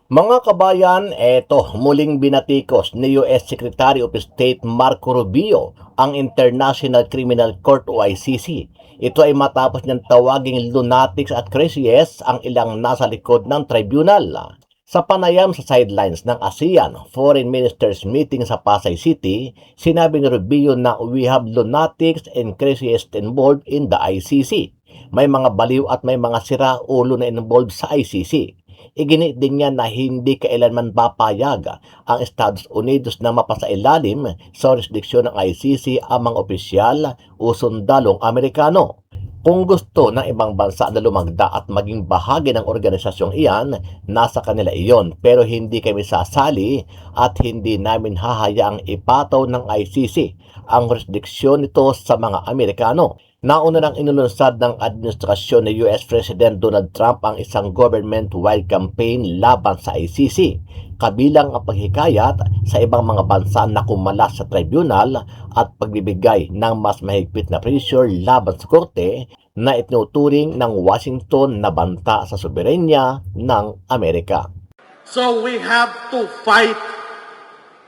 Mga kabayan, eto muling binatikos ni US Secretary of State Marco Rubio ang International Criminal Court o ICC. Ito ay matapos niyang tawaging lunatics at crazies ang ilang nasa likod ng tribunal. Sa panayam sa sidelines ng ASEAN Foreign Ministers Meeting sa Pasay City, sinabi ni Rubio na we have lunatics and crazies involved in the ICC. May mga baliw at may mga sira-ulo na involved sa ICC. Iginit din niya na hindi kailanman papayag ang Estados Unidos na mapasailalim sa jurisdiksyon ng ICC ang mga opisyal o sundalong Amerikano. Kung gusto ng ibang bansa na lumagda at maging bahagi ng organisasyong iyan, nasa kanila iyon, pero hindi kami sasali at hindi namin hahayaang ipataw ng ICC ang jurisdiksyon nito sa mga Amerikano. Nauna nang inulunsad ng administrasyon ni US President Donald Trump ang isang government-wide campaign laban sa ICC, kabilang ang paghikayat sa ibang mga bansa na kumalas sa tribunal at pagbibigay ng mas mahigpit na pressure laban sa korte na itinuturing ng Washington na banta sa soberenya ng Amerika. So we have to fight.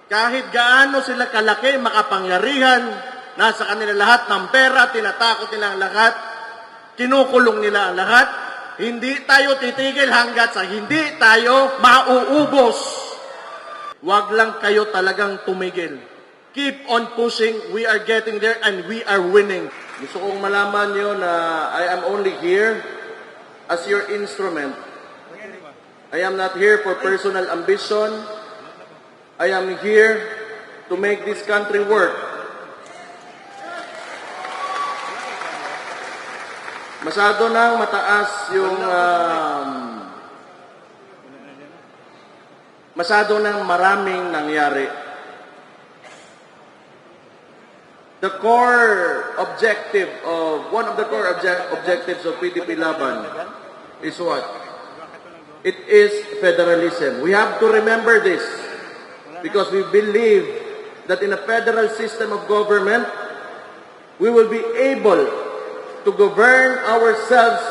Kahit gaano sila kalaki, makapangyarihan, nasa kanila lahat ng pera, tinatakot nila ang lahat, kinukulong nila ang lahat, hindi tayo titigil hanggat sa hindi tayo mauubos. Huwag lang kayo talagang tumigil. Keep on pushing. We are getting there and we are winning. Gusto kong malaman nyo na I am only here as your instrument. I am not here for personal ambition. I am here to make this country work. Masyado nang mataas yung masyado nang maraming nangyari. The core objective of one of the core objectives of PDP Laban is what? It is federalism. We have to remember this because we believe that in a federal system of government, we will be able to govern ourselves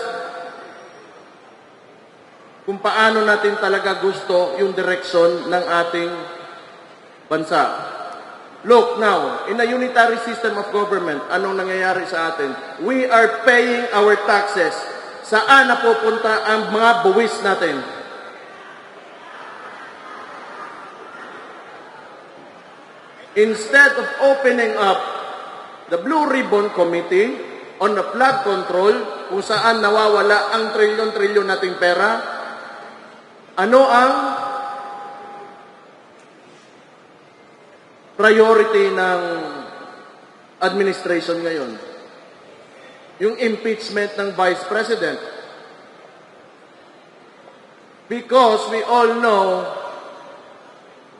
kung paano natin talaga gusto yung direksyon ng ating bansa. Look now, in a unitary system of government, anong nangyayari sa atin? We are paying our taxes. Saan napupunta ang mga buwis natin? Instead of opening up the Blue Ribbon Committee on the flood control, kung saan nawawala ang trilyon-trilyon nating pera, ano ang priority ng administration ngayon? Yung impeachment ng Vice President. Because we all know,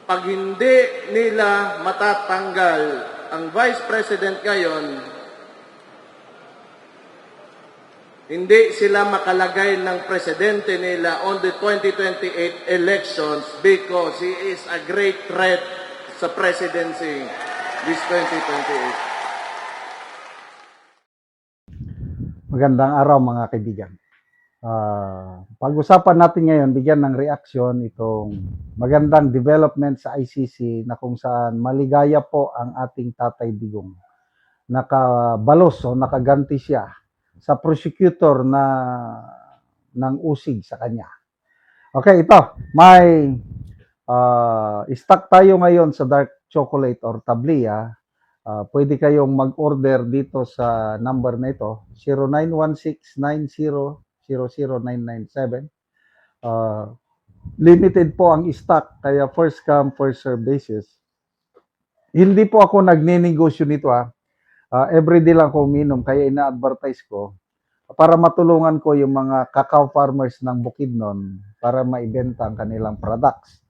pag hindi nila matatanggal ang Vice President ngayon, hindi sila makalagay ng presidente nila on the 2028 elections because he is a great threat sa presidency this 2028. Magandang araw mga kaibigan. Pag-usapan natin ngayon, bigyan ng reaksyon itong magandang development sa ICC na kung saan maligaya po ang ating Tatay Digong. Nakabalos o nakaganti siya sa prosecutor na ng usig sa kanya. Okay, ito. May stock tayo ngayon sa dark chocolate or tablia. Pwede kayong mag-order dito sa number na ito, 091690000997. Limited po ang stock, kaya first come, first serve basis. Hindi po ako nagninegosyo nito everyday lang ako uminom, kaya ina-advertise ko para matulungan ko yung mga cacao farmers ng Bukidnon para maibenta ang kanilang products.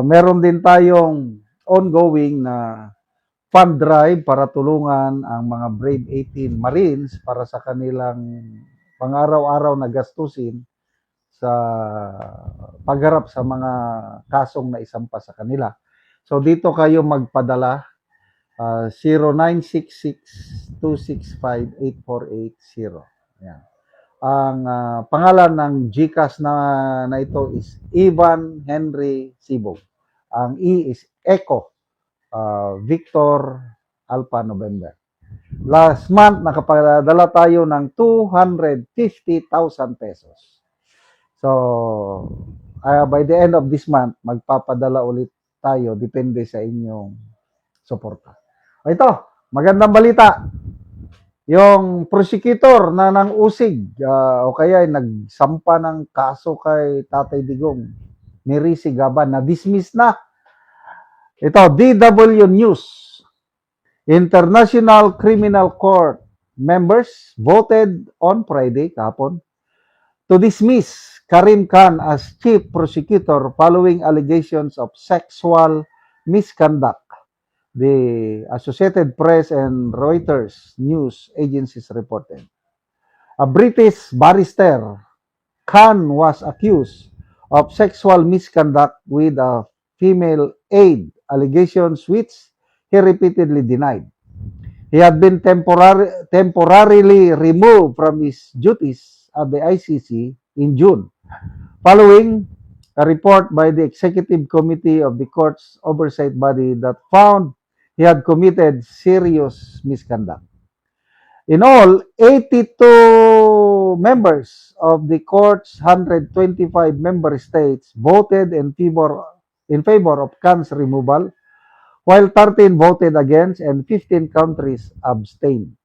Meron din tayong ongoing na fund drive para tulungan ang mga Brave 18 Marines para sa kanilang pang-araw-araw na gastusin sa pagharap sa mga kasong na isampa sa kanila. So dito kayo magpadala 0966-265-8480. Yan. Ang pangalan ng GCash na ito is Ivan Henry Sibog. Ang E is Echo, Victor Alpha November. Last month, nakapadala tayo ng 250,000 pesos. So, by the end of this month, magpapadala ulit tayo, depende sa inyong suporta. Ito, magandang balita. Yung prosecutor na nang usig o kaya nagsampa ng kaso kay Tatay Digong, Miricy Gaban, na-dismiss na. Ito, DW News. International Criminal Court members voted on Friday, kahapon, to dismiss Karim Khan as chief prosecutor following allegations of sexual misconduct. The Associated Press and Reuters news agencies reported. A British barrister, Khan was accused of sexual misconduct with a female aide, allegations which he repeatedly denied. He had been temporarily removed from his duties at the ICC in June, following a report by the Executive Committee of the court's oversight body that found he had committed serious misconduct. In all, 82 members of the court's 125 member states voted in favor of Khan's removal, while 13 voted against and 15 countries abstained.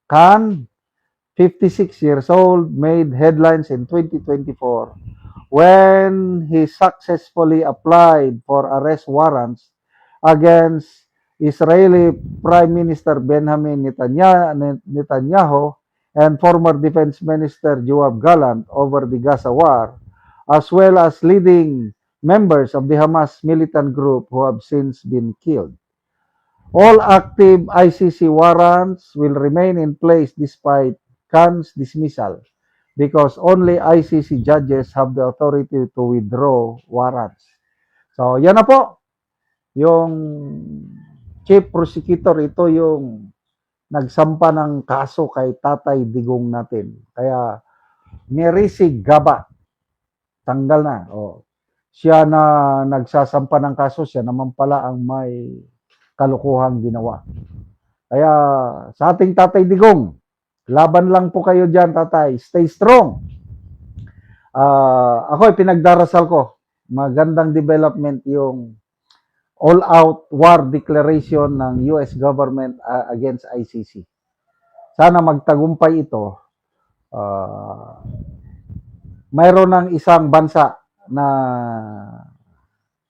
Khan, 56 years old, made headlines in 2024 when he successfully applied for arrest warrants against Israeli Prime Minister Benjamin Netanyahu and former Defense Minister Yoav Gallant over the Gaza war, as well as leading members of the Hamas militant group who have since been killed. All active ICC warrants will remain in place despite Khan's dismissal because only ICC judges have the authority to withdraw warrants. So, yan na po. Yung chief prosecutor, ito yung nagsampa ng kaso kay Tatay Digong natin. Kaya, Miricy Gaba, tanggal na. Siya na nagsasampa ng kaso, siya naman pala ang may kalukuhang ginawa. Kaya, sa ating Tatay Digong, laban lang po kayo dyan, tatay. Stay strong. Ako, pinagdarasal ko. Magandang development yung all-out war declaration ng US government against ICC. Sana magtagumpay ito. Mayroon ng isang bansa na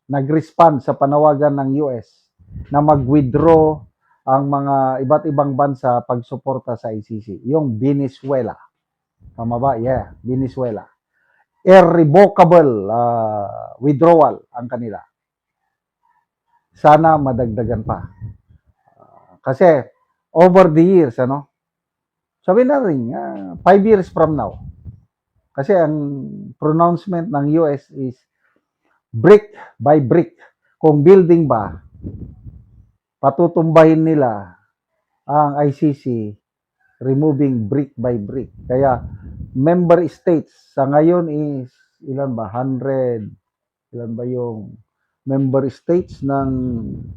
nag-respond sa panawagan ng US na mag-withdraw ang mga iba't ibang bansa pagsuporta sa ICC. Yung Venezuela. Tama ba? Yeah, Venezuela. Irrevocable withdrawal ang kanila. Sana madagdagan pa. Kasi over the years, sabi na rin, 5 years from now. Kasi ang pronouncement ng US is brick by brick. Kung building ba, patutumbahin nila ang ICC removing brick by brick. Kaya member states sa ngayon is ilan ba? 100. Ilan ba yung member states ng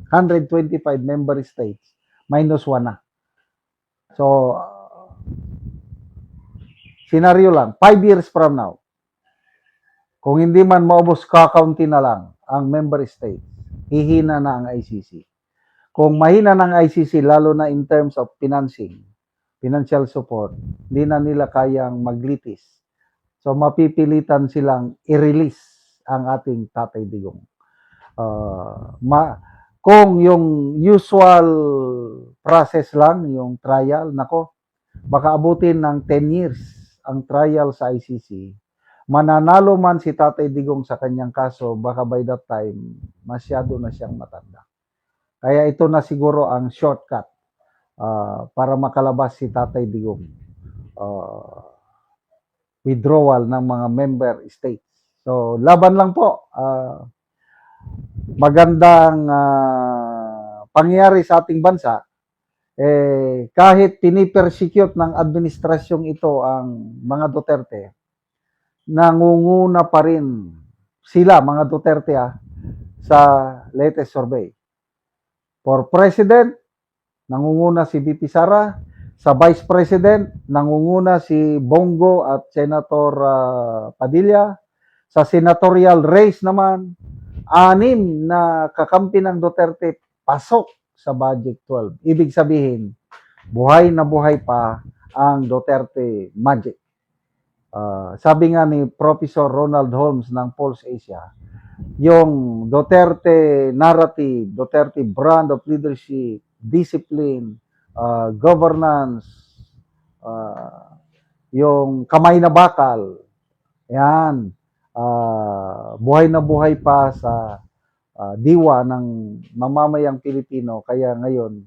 125 member states? -1 na. So, senaryo lang, 5 years from now, kung hindi man maubos kakaunti na lang ang member states, hihina na ang ICC. Kung mahina ng ICC, lalo na in terms of financial support, hindi na nila kayang maglitis. So, mapipilitan silang i-release ang ating Tatay Digong. Kung yung usual process lang, yung trial, baka abutin ng 10 years ang trial sa ICC. Mananalo man si Tatay Digong sa kanyang kaso, baka by that time, masyado na siyang matanda. Kaya ito na siguro ang shortcut para makalabas si Tatay Digong. Withdrawal ng mga member states. So, laban lang po. Magandang pangyayari sa ating bansa. kahit pinipersecute ng administrasyong ito ang mga Duterte, nangunguna pa rin sila, mga Duterte, sa latest survey. For President, nangunguna si VP Sara. Sa Vice President, nangunguna si Bongo at Senator Padilla. Sa senatorial race naman, 6 na kakampi ng Duterte pasok sa Budget 12. Ibig sabihin, buhay na buhay pa ang Duterte Magic. Sabi nga ni Professor Ronald Holmes ng Pulse Asia, yung Duterte narrative, Duterte brand of leadership, discipline, governance, yung kamay na bakal, yan, buhay na buhay pa sa diwa ng mamamayang Pilipino. Kaya ngayon,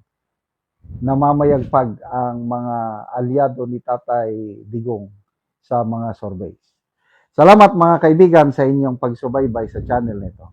namamayagpag ang mga aliado ni Tatay Digong sa mga surveys. Salamat mga kaibigan sa inyong pagsubaybay sa channel nito.